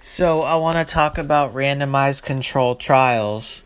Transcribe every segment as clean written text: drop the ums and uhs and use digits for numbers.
So I want to talk about randomized controlled trials.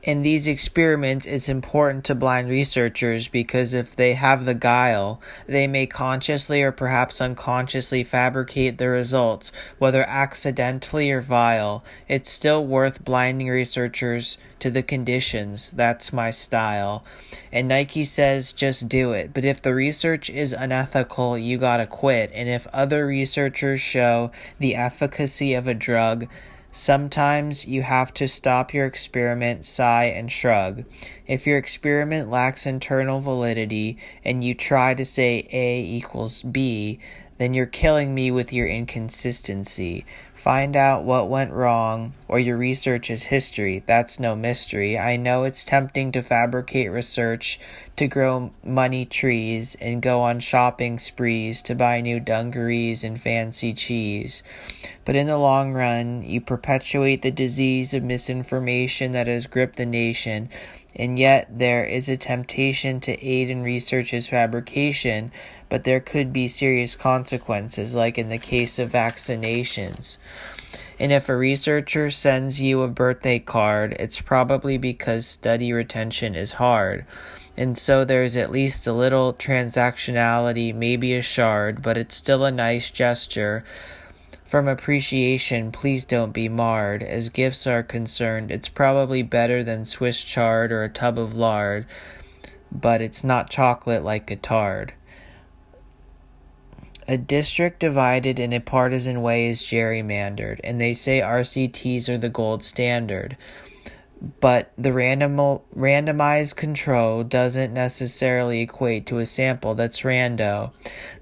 In these experiments, it's important to blind researchers because if they have the guile, they may consciously or perhaps unconsciously fabricate the results, whether accidentally or vile. It's still worth blinding researchers to the conditions. That's my style. And Nike says just do it. But if the research is unethical, you gotta quit. And if other researchers show the efficacy of a drug, sometimes you have to stop your experiment, sigh, and shrug. If your experiment lacks internal validity and you try to say A equals B, then you're killing me with your inconsistency. Find out what went wrong, or your research is history. That's no mystery. I know it's tempting to fabricate research, to grow money trees, and go on shopping sprees to buy new dungarees and fancy cheese. But in the long run, you perpetuate the disease of misinformation that has gripped the nation, and yet there is a temptation to aid in research's fabrication, but there could be serious consequences, like in the case of vaccinations. And if a researcher sends you a birthday card, it's probably because study retention is hard. And so there's at least a little transactionality, maybe a shard, but it's still a nice gesture. From appreciation, please don't be marred. As gifts are concerned, it's probably better than Swiss chard or a tub of lard, but it's not chocolate like a tard. A district divided in a partisan way is gerrymandered, and they say RCTs are the gold standard. But the randomized control doesn't necessarily equate to a sample that's rando.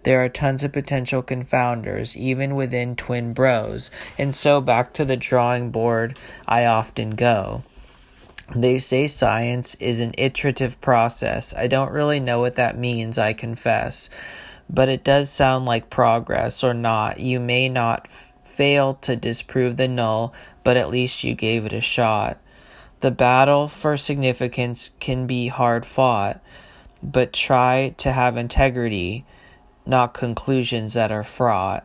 There are tons of potential confounders, even within twin bros, and so back to the drawing board I often go. They say science is an iterative process. I don't really know what that means, I confess. But it does sound like progress, or not. You may not fail to disprove the null, but at least you gave it a shot. The battle for significance can be hard fought, but try to have integrity, not conclusions that are fraught.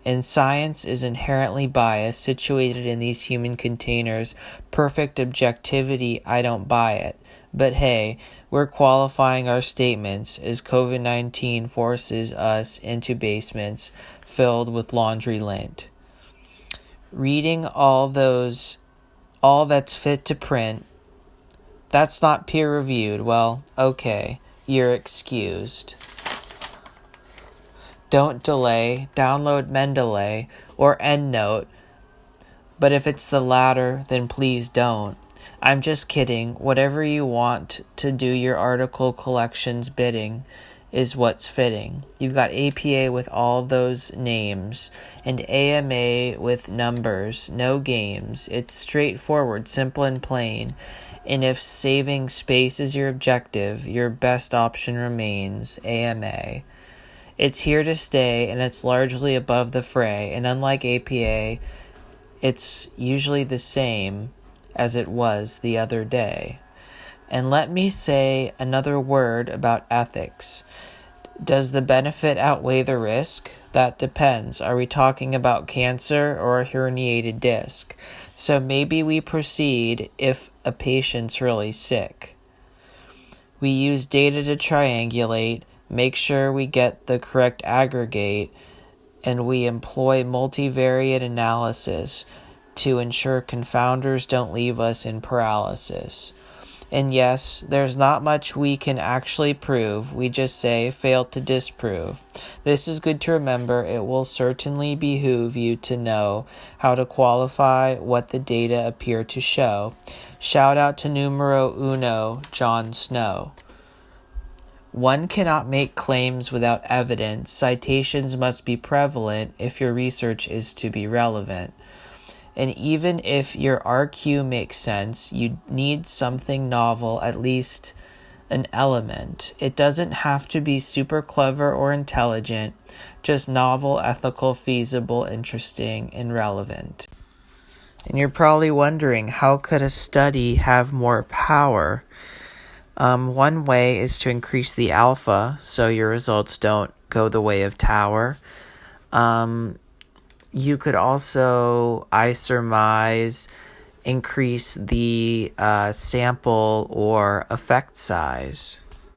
And science is inherently biased, situated in these human containers. Perfect objectivity, I don't buy it. But hey, we're qualifying our statements as COVID-19 forces us into basements filled with laundry lint. Reading all that's fit to print, that's not peer-reviewed. Well, okay, you're excused. Don't delay, download Mendeley or EndNote, but if it's the latter, then please don't. I'm just kidding. Whatever you want to do your article collection's bidding is what's fitting. You've got APA with all those names, and AMA with numbers, no games. It's straightforward, simple and plain. And if saving space is your objective, your best option remains AMA. It's here to stay, and it's largely above the fray, and unlike APA, it's usually the same as it was the other day. And let me say another word about ethics. Does the benefit outweigh the risk? That depends. Are we talking about cancer or a herniated disc? So maybe we proceed if a patient's really sick. We use data to triangulate, make sure we get the correct aggregate, and we employ multivariate analysis to ensure confounders don't leave us in paralysis. And yes, there's not much we can actually prove. We just say, fail to disprove. This is good to remember. It will certainly behoove you to know how to qualify what the data appear to show. Shout out to numero uno, Jon Snow. One cannot make claims without evidence. Citations must be prevalent if your research is to be relevant. And even if your RQ makes sense, you need something novel, at least an element. It doesn't have to be super clever or intelligent, just novel, ethical, feasible, interesting, and relevant. And you're probably wondering, how could a study have more power? One way is to increase the alpha so your results don't go the way of Tower. You could also, I surmise, increase the sample or effect size.